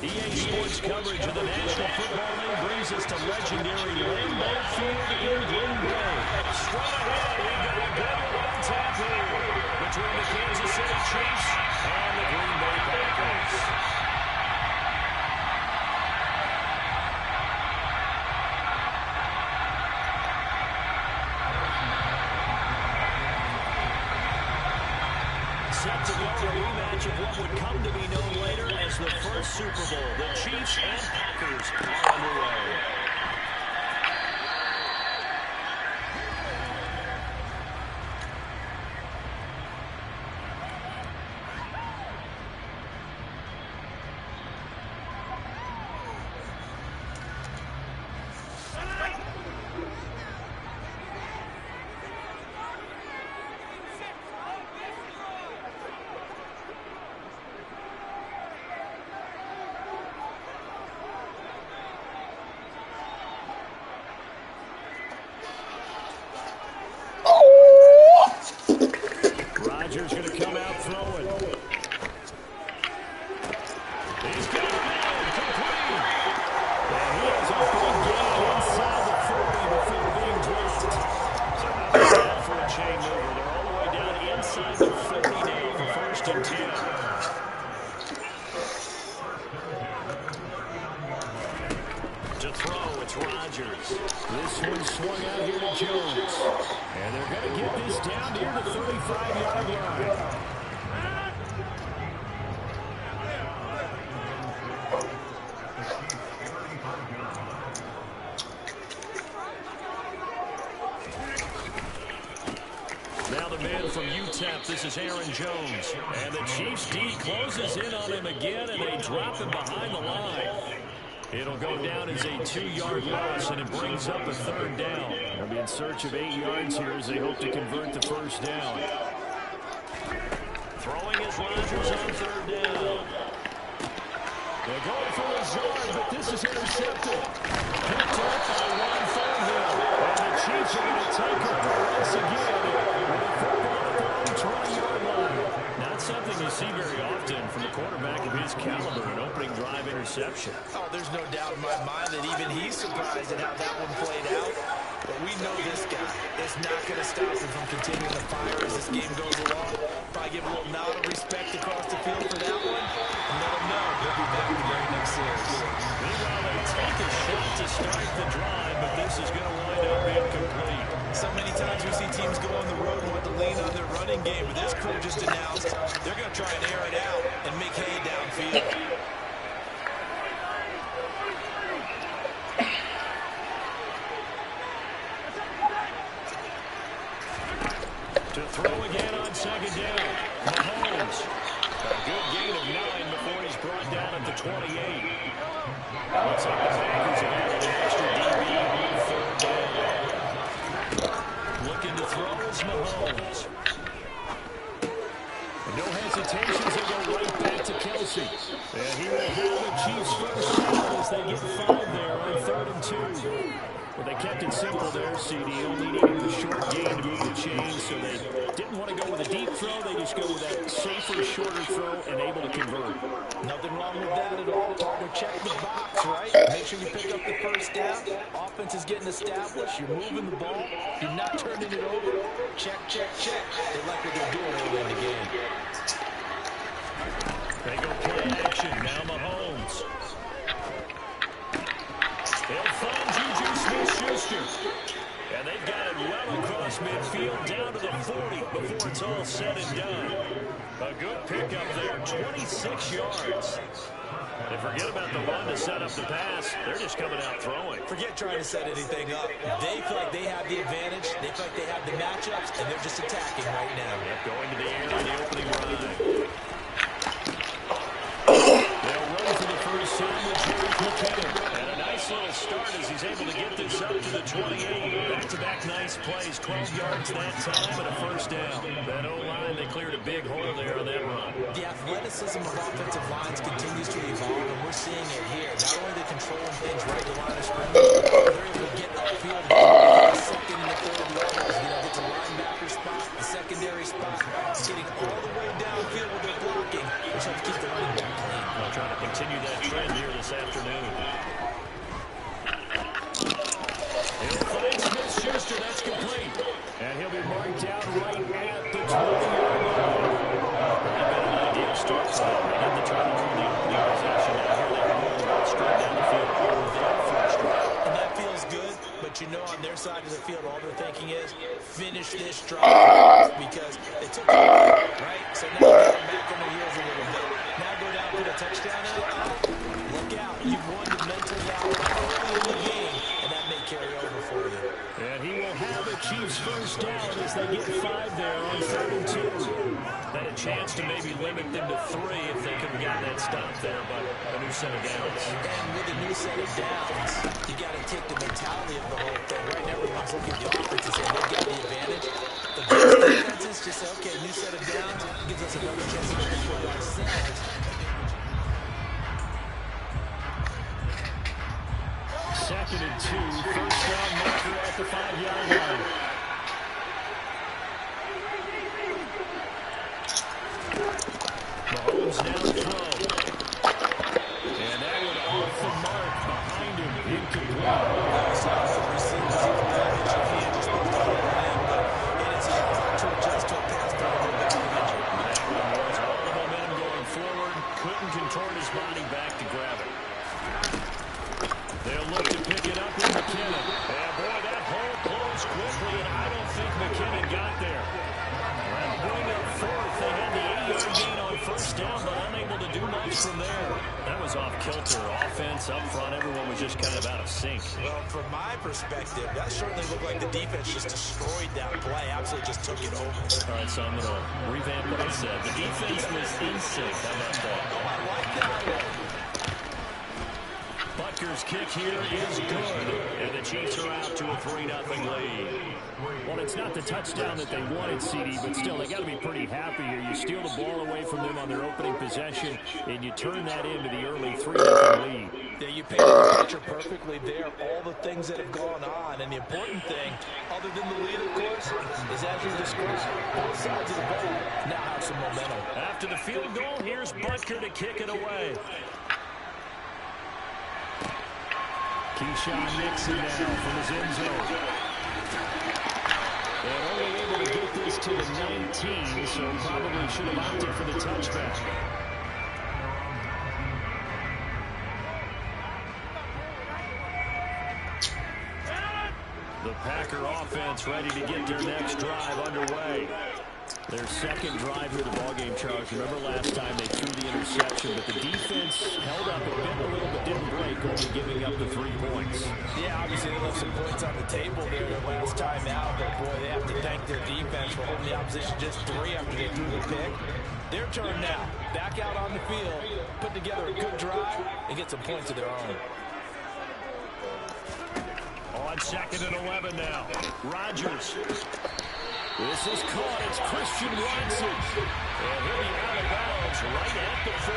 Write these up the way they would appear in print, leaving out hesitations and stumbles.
EA Sports coverage of the National Football League brings us to legendary Lambeau Field in Green Bay. Straight ahead, we've got a good one on tap here between the Kansas City Chiefs and the Green Bay Packers. Set to go a rematch of what would come to be known later as the first Super Bowl. The Chiefs and Packers are underway. Rodgers going to come out throwing. He's got it now, complete. And he has a big gain inside the 40 before being dropped. So not bad for a chain mover. They're all the way down inside the 50 now for first and 10. To throw, it's Rodgers. This one swung out here to Jones. And they're going to get this down near the 35-yard line. Now the man from UTEP, this is Aaron Jones. And the Chiefs D closes in on him again, and they drop him behind the line. It'll go down as a 2-yard loss, and it brings up a third down. They'll be in search of 8 yards here as they hope to convert the first down. Throwing is Rodgers on third down. They're going for Lazard, but this is intercepted. Picked up by Ron Thornhill. And the Chiefs are going to take over once again with a football at the 20-yard line. Not something you see very often from a quarterback of his caliber, an opening drive interception. Oh, there's no doubt in my mind that even he's surprised at how that one played out. But we know this guy is not going to stop him from continuing to fire as this game goes along. Probably give a little nod of respect across the field for that one. And let him know he'll be back the very next series. Meanwhile, they take a shot to start the drive, but this is going to wind up incomplete. So many times we see teams go on the road and want to lean on their running game, but this crew just announced they're going to try and air it out and make hay downfield. To throw again on second down. Mahomes. A good gain of 9 before he's brought down at the 28. Looks like the Packers have added an extra DB on third down. Looking to throw is Mahomes. No hesitations, they go right back to Kelsey. And he will have the Chiefs first down as they get 5 there on 3rd and 2. Well, they kept it simple there, CD. Only needed the short gain to move the chains, so they didn't want to go with a deep throw. They just go with that safer, shorter throw and able to convert. Nothing wrong with that at all. Partner, check the box, right? Make sure you pick up the first down. Offense is getting established. You're moving the ball. You're not turning it over. Check, check, check. They like what they're doing early in the game. They go play action. Now Mahomes. They'll find Juju Smith-Schuster. And they've got it well across midfield down to the 40 before it's all said and done. A good pickup there, 26 yards. And forget about the run to set up the pass. They're just coming out throwing. Forget trying to set anything up. They feel like they have the advantage. They feel like they have the matchups, and they're just attacking right now. Yep, going to the air on the opening run. They'll run for the first sandwich here with McKinnon. And a nice little start as he's able to get this up to the 28. Back-to-back nice plays, 12 yards that time and a first down. That O-line, they cleared a big hole there on that run. The athleticism of offensive lines continues to evolve, and we're seeing it here. Not only are they controlling things right at the line of scrimmage, but they're able to get upfield and get the second and the third levels. You know, get to linebacker spot, the secondary spot, getting all the way downfield with their blocking, which helps keep the running back clean. Well, trying to continue that trend here this afternoon. He'll find Smith-Schuster. That's complete. And he'll be marked down right at the 20-yard line. They've got an ideal start for them. They had the turnover in the opening possession. Now here they are moving the ball straight down the field on their first drive. And that feels good, but you know on their side of the field, all they're thinking is finish this drive because they took it, right? So now they're back on their heels a little bit. Now go down, put a touchdown in it. Look out. You've won the mental battle early in the game, and that may carry over for you. And he will have a Chiefs first down as they get 5 there on 3rd and 2. Had a chance to maybe limit them to 3 if they could have gotten that stop there, but a new set of downs. And with a new set of downs, you got to take the mentality of the whole thing. Right now, everyone's looking at the offense and saying they've got the advantage. The best defenses just say, okay, new set of downs gives us another chance to make it for ourselves. 2nd and 2, first down marker at the 5-yard line. Mahomes now to throw. And that one off the mark behind him. Incomplete. Receivers even damage your hand. You're supposed to hold it in, but it is hard to adjust to a pass play when you're injured. That one was all the momentum going forward. Couldn't contort his body back to grab it. They'll look to pick it up with McKinnon. And boy, that hole closed quickly, and I don't think McKinnon got there. And bring up 4th. They had the 8-yard gain on first down, but unable to do much from there. That was off kilter. Offense up front, everyone was just kind of out of sync. Well, from my perspective, that certainly looked like the defense just destroyed that play. Absolutely just took it over. All right, so I'm going to revamp what I said. The defense was in sync. How about that? I like that. Bucker's kick here is good, and the Chiefs are out to a 3-0 lead. Well, it's not the touchdown that they wanted, CD, but still, they got to be pretty happy here. You steal the ball away from them on their opening possession, and you turn that into the early 3-0 lead. Yeah, you painted the picture perfectly there. All the things that have gone on, and the important thing, other than the lead, of course, is as you described, both sides of the ball now have some momentum. After the field goal, here's Butker to kick it away. Keyshawn Nixon now from his end zone. And only able to get this to the 19, so probably should have opted for the touchback. The Packer offense ready to get their next drive underway. Their second drive here of the ballgame, Charles. Remember last time they threw the interception, but the defense held up a bit, a little, but didn't break, only giving up the 3 points. Yeah, obviously they left some points on the table there the last time out, but boy, they have to thank their defense for holding the opposition just 3 after they threw the pick. Their turn now. Back out on the field, put together a good drive, and get some points of their own. On 2nd and 11 now. Rodgers. This is caught. It's Christian Watson. And he'll be out of bounds right at the 40.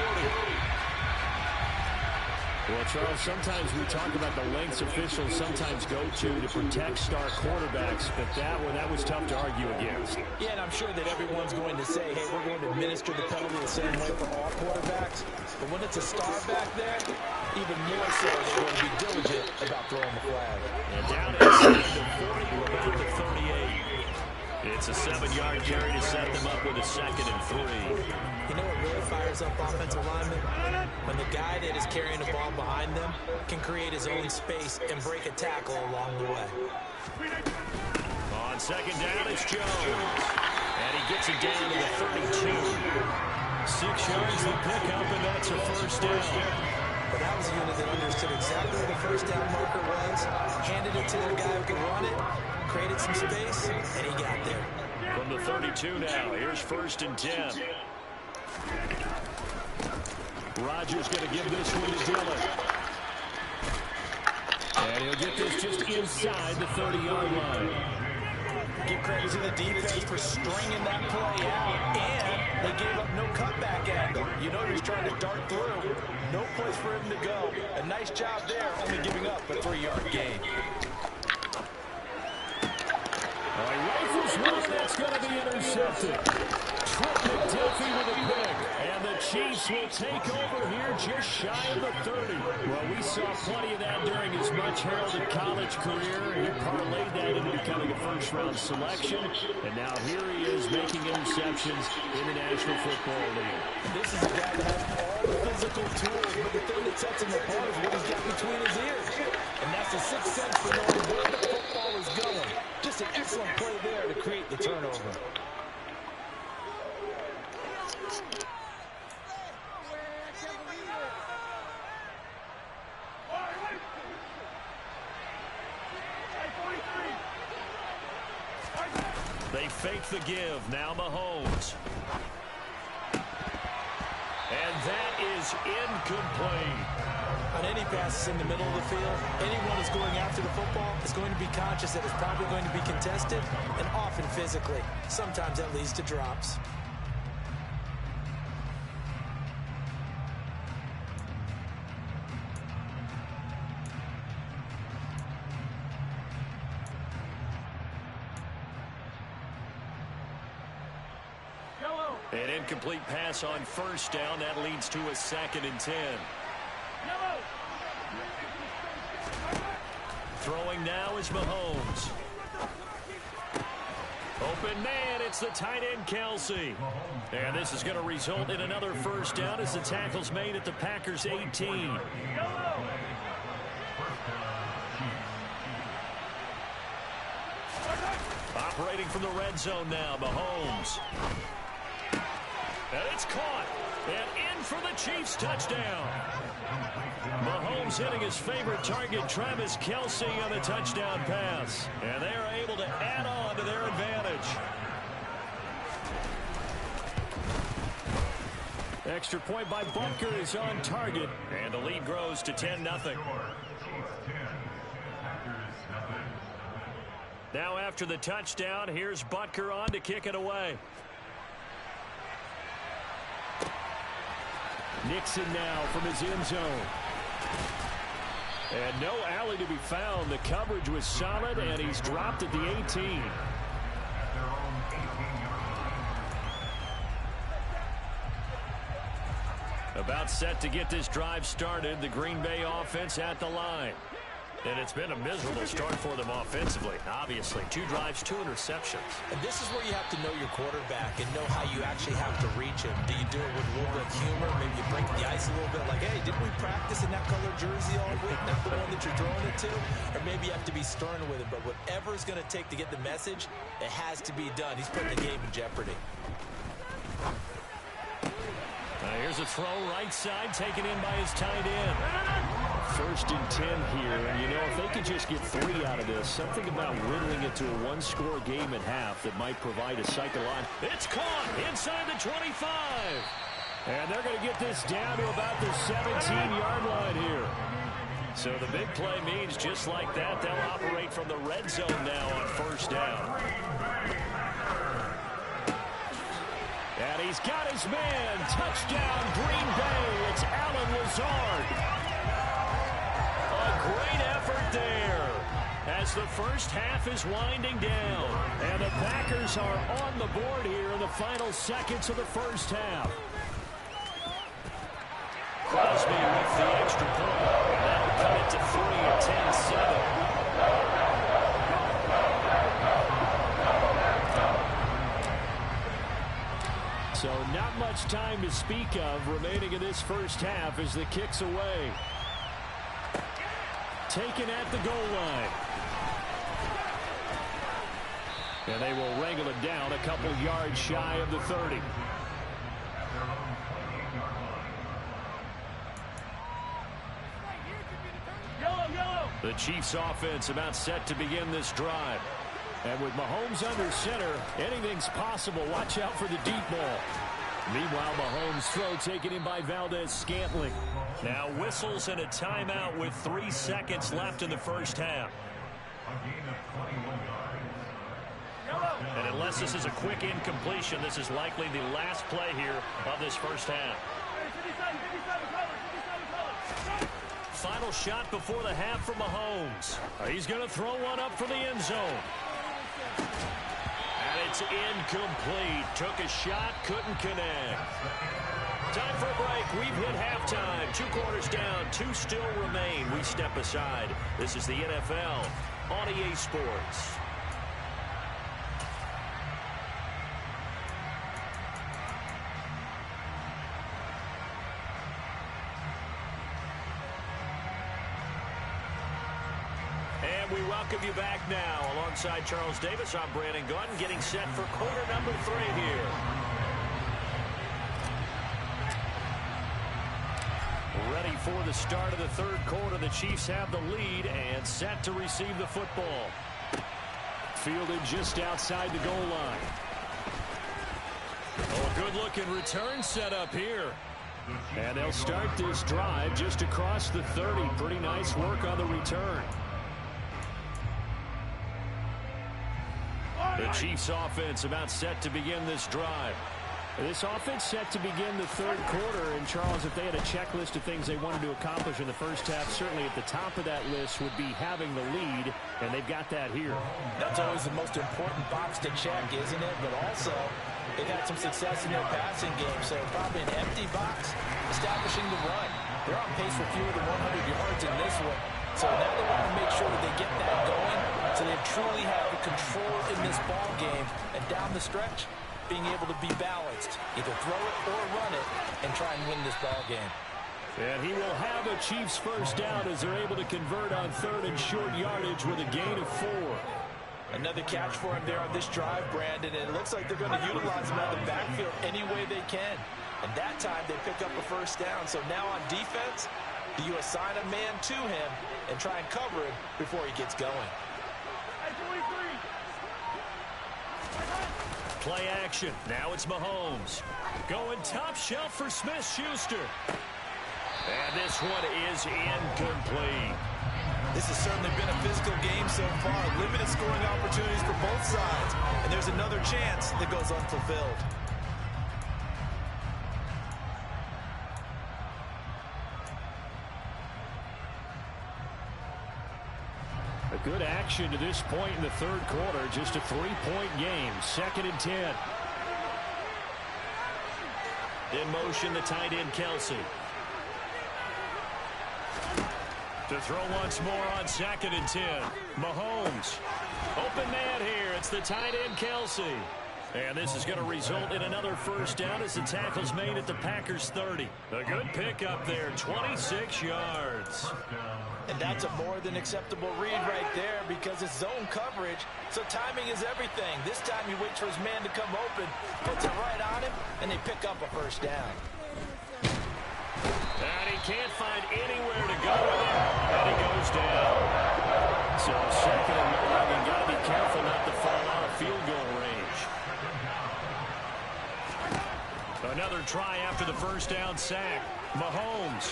Well, Charles, sometimes we talk about the lengths officials sometimes go to protect star quarterbacks, but that was tough to argue against. Yeah, and I'm sure that everyone's going to say, hey, we're going to administer the penalty the same way for all quarterbacks. But when it's a star back there, even more so they're going to be diligent about throwing the flag. And down inside the 40, we're about the 38. It's a 7-yard carry to set them up with a 2nd and 3. You know what really fires up offensive linemen? When the guy that is carrying the ball behind them can create his own space and break a tackle along the way. On 2nd down, it's Jones. And he gets it down to the 32. 6 yards to pick up, and that's a first down. But that was a unit that understood exactly where the first down marker was, handed it to their guy who could run it, created some space, and he got there. From the 32 now, here's 1st and 10. Rodgers going to give this one to Dillon. And he'll get this just inside the 30-yard line. Give credit to the defense for stringing that play out, and they gave up no cutback angle. You know he's trying to dart through. No place for him to go. A nice job there, only giving up a 3-yard gain. All right, rifles one, that's going to be intercepted. Flip McDuffie with a pick. And the Chiefs will take over here just shy of the 30. Well, we saw plenty of that during his much-heralded college career. He parlayed that into becoming a first-round selection. And now here he is making interceptions in the National Football League. This is a guy that has all the physical tools, but the thing that sets him apart is what he's got between his ears. And that's the sixth sense for knowing where the football is going. Just an excellent play there to create the turnover. They fake the give. Now Mahomes. And that is incomplete. On any passes in the middle of the field, anyone who's going after the football is going to be conscious that it's probably going to be contested, and often physically. Sometimes that leads to drops. An incomplete pass on first down. That leads to a 2nd and 10. Throwing now is Mahomes. Open man, it's the tight end, Kelsey. And this is going to result in another first down as the tackle's made at the Packers' 18. Operating from the red zone now, Mahomes. And it's caught. And in for the Chiefs touchdown. Mahomes hitting his favorite target, Travis Kelsey, on the touchdown pass. And they are able to add on to their advantage. Extra point by Butker is on target. And the lead grows to 10-0. Now after the touchdown, here's Butker on to kick it away. Nixon now from his end zone. And no alley to be found. The coverage was solid, and he's dropped at the 18. About set to get this drive started. The Green Bay offense at the line. And it's been a miserable start for them offensively, obviously. 2 drives, 2 interceptions. And this is where you have to know your quarterback and know how you actually have to reach him. Do you do it with a little bit of humor? Maybe you break the ice a little bit like, hey, didn't we practice in that color jersey all week? Not the one that you're throwing it to? Or maybe you have to be stern with it. But whatever it's going to take to get the message, it has to be done. He's putting the game in jeopardy. Here's a throw right side taken in by his tight end. 1st and 10 here, and you know, if they can just get 3 out of this, something about whittling it to a 1-score game at half that might provide a psychological. It's caught inside the 25. And they're going to get this down to about the 17-yard line here. So the big play means just like that, they'll operate from the red zone now on 1st down. And he's got his man. Touchdown, Green Bay. It's Allen Lazard. A great effort there as the first half is winding down. And the Packers are on the board here in the final seconds of the first half. Crosby with the extra point. That'll cut it to 3, 10-7. So not much time to speak of remaining in this first half as the kick's away. Taken at the goal line. And they will wrangle it down a couple yards shy of the 30. The Chiefs offense about set to begin this drive. And with Mahomes under center, anything's possible. Watch out for the deep ball. Meanwhile, Mahomes' throw taken in by Valdez-Scantling. Now whistles and a timeout with 3 seconds left in the first half. And unless this is a quick incompletion, this is likely the last play here of this first half. Final shot before the half for Mahomes. He's going to throw one up for the end zone. And it It's incomplete. Took a shot, couldn't connect. Time for a break. We've hit halftime. 2 quarters down, 2 still remain. We step aside. This is the NFL on EA Sports. And we welcome you back now. Alongside Charles Davis, I'm Brandon Gordon, getting set for quarter number 3 here. Ready for the start of the 3rd quarter. The Chiefs have the lead and set to receive the football. Fielded just outside the goal line. Oh, a good-looking return set up here. And they'll start this drive just across the 30. Pretty nice work on the return. The Chiefs offense about set to begin this drive. This offense set to begin the 3rd quarter. And, Charles, if they had a checklist of things they wanted to accomplish in the first half, certainly at the top of that list would be having the lead, and they've got that here. That's always the most important box to check, isn't it? But also, they've had some success in their passing game, so probably an empty box, establishing the run. They're on pace for fewer than 100 yards in this one. So now they want to make sure that they get that going so they truly have the control in this ball game. And down the stretch, being able to be balanced. Either throw it or run it and try and win this ball game. And he will have a Chiefs first down as they're able to convert on 3rd and short yardage with a gain of 4. Another catch for him there on this drive, Brandon. And it looks like they're going to utilize him out of the backfield any way they can. And that time they pick up a first down. So now on defense, do you assign a man to him and try and cover him before he gets going? Play action. Now it's Mahomes. Going top shelf for Smith-Schuster. And this one is incomplete. This has certainly been a physical game so far. Limited scoring opportunities for both sides. And there's another chance that goes unfulfilled. A good action to this point in the 3rd quarter. Just a 3-point game. 2nd and 10. In motion, the tight end, Kelsey. To throw once more on 2nd and 10. Mahomes. Open man here. It's the tight end, Kelsey. And this is going to result in another first down as the tackle's made at the Packers 30. A good pickup there, 26 yards. And that's a more than acceptable read right there because it's zone coverage, so timing is everything. This time he waits for his man to come open, puts it right on him, and they pick up a first down. And he can't find anywhere to go with it, and he goes down. So 2nd and long, you got to be careful not to fall out of field goal range. Another try after the first down sack. Mahomes.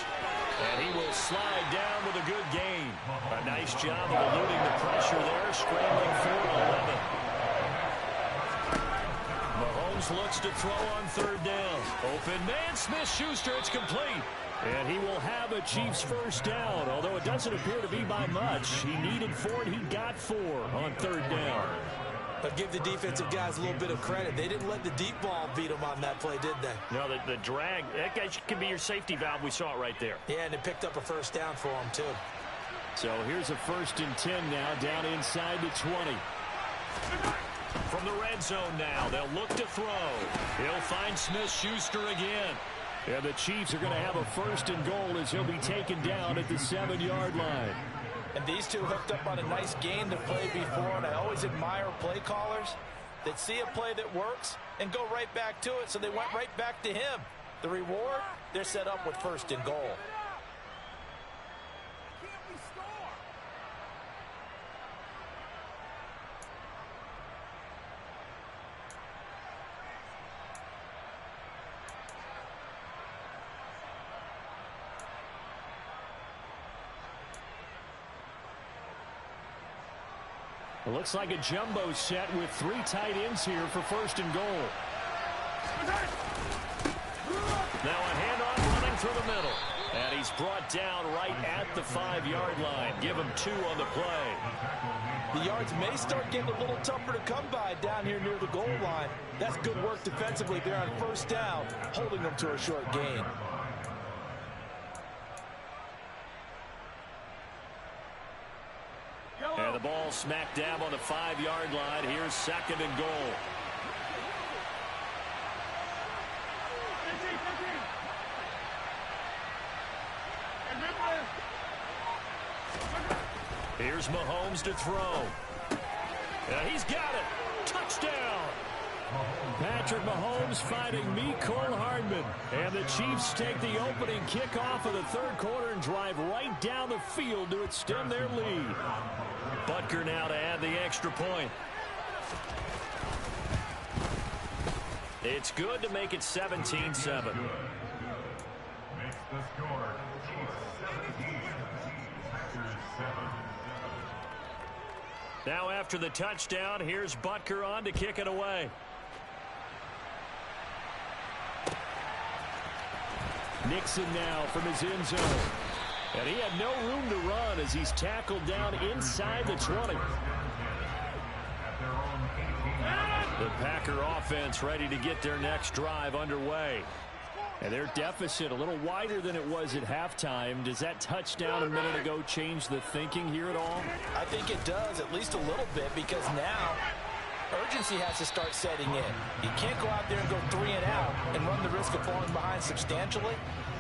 And he will slide down with a good gain. A nice job of eluding the pressure there, scrambling for 11. Mahomes looks to throw on 3rd down. Open man, Smith-Schuster, it's complete. And he will have a Chiefs first down, although it doesn't appear to be by much. He needed 4, and he got 4 on 3rd down. But give the defensive guys a little bit of credit. They didn't let the deep ball beat them on that play, did they? No, the drag, that guy can be your safety valve. We saw it right there. Yeah, and they picked up a first down for him, too. So here's a 1st and 10 now, down inside the 20. From the red zone now, they'll look to throw. He'll find Smith-Schuster again. And the Chiefs are going to have a 1st and goal as he'll be taken down at the 7-yard line. And these two hooked up on a nice gain to play before, and I always admire play callers that see a play that works and go right back to it, so they went right back to him. The reward, they're set up with 1st and goal. It looks like a jumbo set with 3 tight ends here for 1st and goal. Now a handoff running through the middle. And he's It's brought down right at the 5-yard line. Give him 2 on the play. The yards may start getting a little tougher to come by down here near the goal line. That's good work defensively there on first down, holding them to a short gain. And the ball smack dab on the 5-yard line. Here's 2nd and goal. Here's Mahomes to throw. He's got it. Touchdown. Patrick Mahomes fighting Mecole Hardman. And the Chiefs take the opening kickoff of the 3rd quarter and drive right down the field to extend their lead. Butker now to add the extra point. It's good to make it 17-7. Makes the score. Chiefs 17, Packers 7. Now after the touchdown, here's Butker on to kick it away. Nixon now from his end zone. And he had no room to run as he's tackled down inside the 20. The Packer offense ready to get their next drive underway. And their deficit a little wider than it was at halftime. Does that touchdown a minute ago change the thinking here at all? I think it does, at least a little bit, because now urgency has to start setting in. You can't go out there and go 3 and out and run the risk of falling behind substantially,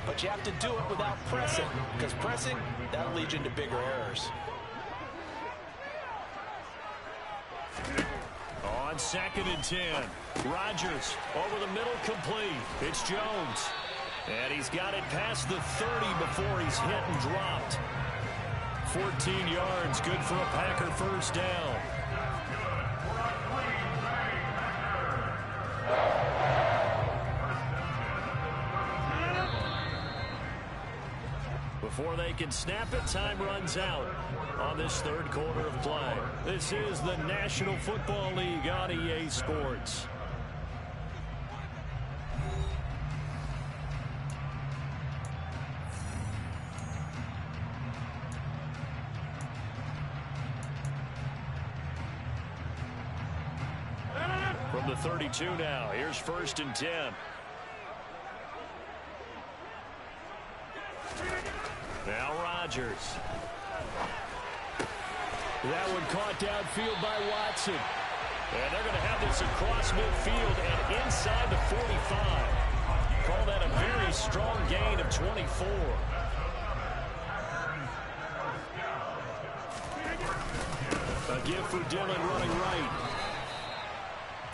but you have to do it without pressing, because pressing, that'll lead you into bigger errors. On 2nd and 10, Rodgers over the middle, complete. It's Jones. And he's got it past the 30 before he's hit and dropped. 14 yards, good for a Packer first down. Before they can snap it, time runs out on this 3rd quarter of play. This is the National Football League on EA Sports. From the 32 now, here's 1st and 10. Now Rodgers. That one caught downfield by Watson. And they're going to have this across midfield and inside the 45. Call that a very strong gain of 24. A give for Dillon running right.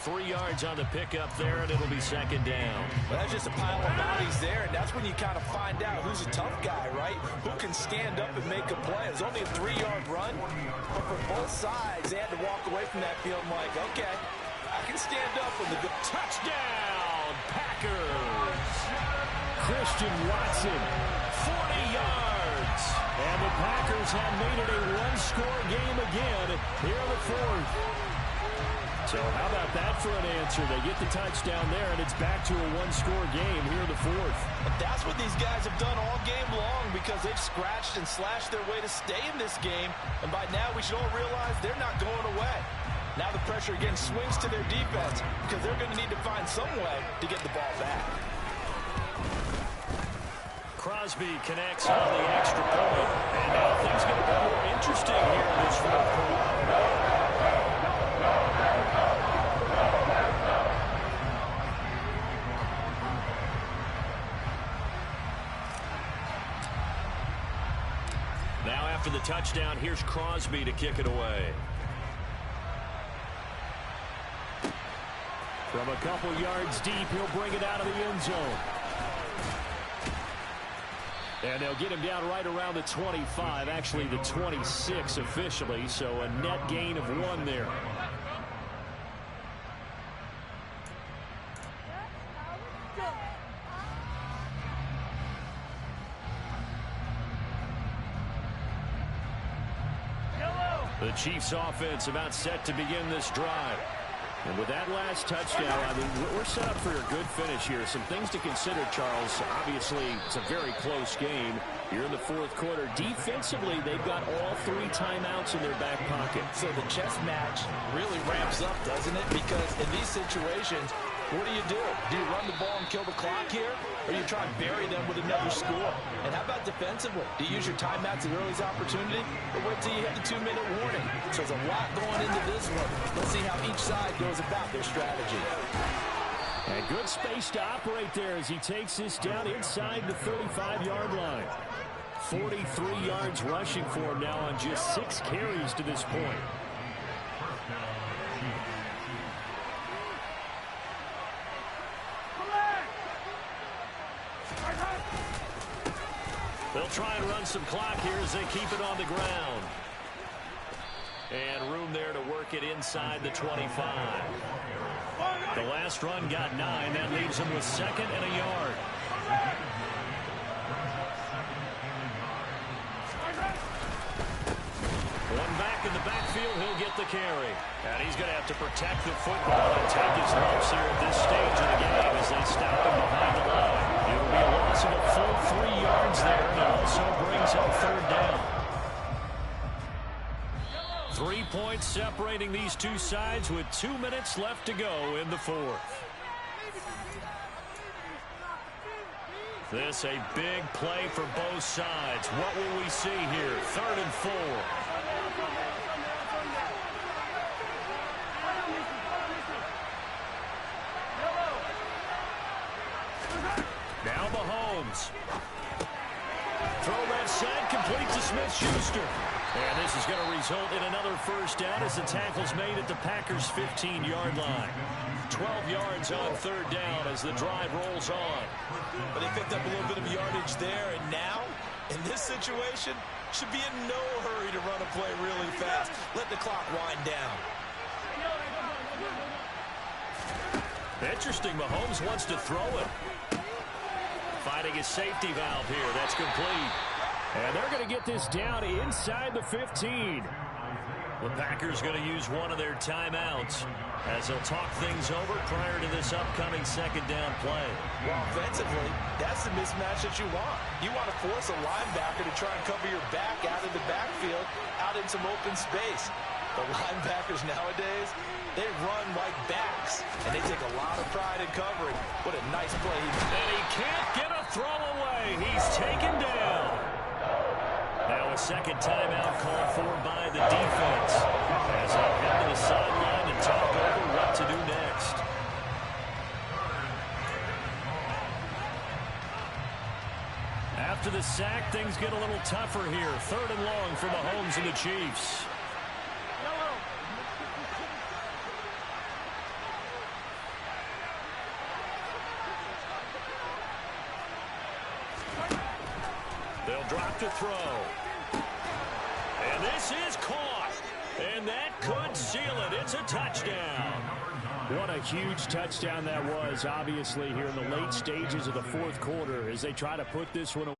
3 yards on the pickup there, and it'll be 2nd down. Well, that's just a pile of bodies there, and that's when you kind of find out who's a tough guy, right? Who can stand up and make a play. It was only a 3-yard run, but for both sides, they had to walk away from that field like, okay, I can stand up with the good touchdown, Packers. Christian Watson, 40 yards. And the Packers have made it a one-score game again here in the 4th. So how about that for an answer? They get the touchdown there, and it's back to a one-score game here in the 4th. But that's what these guys have done all game long, because they've scratched and slashed their way to stay in this game. And by now, we should all realize they're not going away. Now the pressure again swings to their defense, because they're going to need to find some way to get the ball back. Crosby connects on the extra point. And now things get a bit more interesting here in this 4th quarter. Now after the touchdown, here's Crosby to kick it away. From a couple yards deep, he'll bring it out of the end zone. And they'll get him down right around the 25, actually the 26 officially, so a net gain of 1 there. The Chiefs offense about set to begin this drive. And with that last touchdown, I mean, we're set up for a good finish here. Some things to consider, Charles. Obviously, it's a very close game. Here in the fourth quarter. Defensively, they've got all 3 timeouts in their back pocket. So the chess match really ramps up, doesn't it? Because in these situations, what do? Do you run the ball and kill the clock here? Or you try and bury them with another score? And how about defensively? Do you use your timeouts at the earliest opportunity? Or wait till you hit the 2-minute warning? So there's a lot going into this one. Let's see how each side goes about their strategy. And good space to operate there as he takes this down inside the 35-yard line. 43 yards rushing for him now on just 6 carries to this point. They'll try and run some clock here as they keep it on the ground. And room there to work it inside the 25. The last run got 9. That leaves him with 2nd and a yard. One back in the backfield, he'll get the carry. And he's going to have to protect the football and take his lumps here at this stage of the game as they stop him behind the line. It'll be a loss of a full 3 yards there, and it also brings up 3rd down. 3 points separating these two sides with 2 minutes left to go in the 4th. This a big play for both sides. What will we see here? 3rd and 4. Now Mahomes. Throw left side, complete to Smith-Schuster. And this is going to result in another 1st down as the tackle's made at the Packers' 15-yard line. 12 yards on 3rd down as the drive rolls on. But they picked up a little bit of yardage there, and now, in this situation, should be in no hurry to run a play really fast. Let the clock wind down. Interesting, Mahomes wants to throw it. Finding his safety valve here. That's complete. And they're going to get this down inside the 15. The Packers going to use one of their timeouts as they'll talk things over prior to this upcoming 2nd down play. Well, offensively, that's the mismatch that you want. You want to force a linebacker to try and cover your back out of the backfield, out in some open space. The linebackers nowadays, they run like backs, and they take a lot of pride in covering. What a nice play. And he can't get a throw away. He's taken down. Now a 2nd timeout called for by the defense as they head to the sideline and talk over what to do next. After the sack, things get a little tougher here. 3rd and long for Mahomes and the Chiefs. They'll drop to throw. And this is caught. And that could seal it. It's a touchdown. What a huge touchdown that was, obviously, here in the late stages of the 4th quarter as they try to put this one away.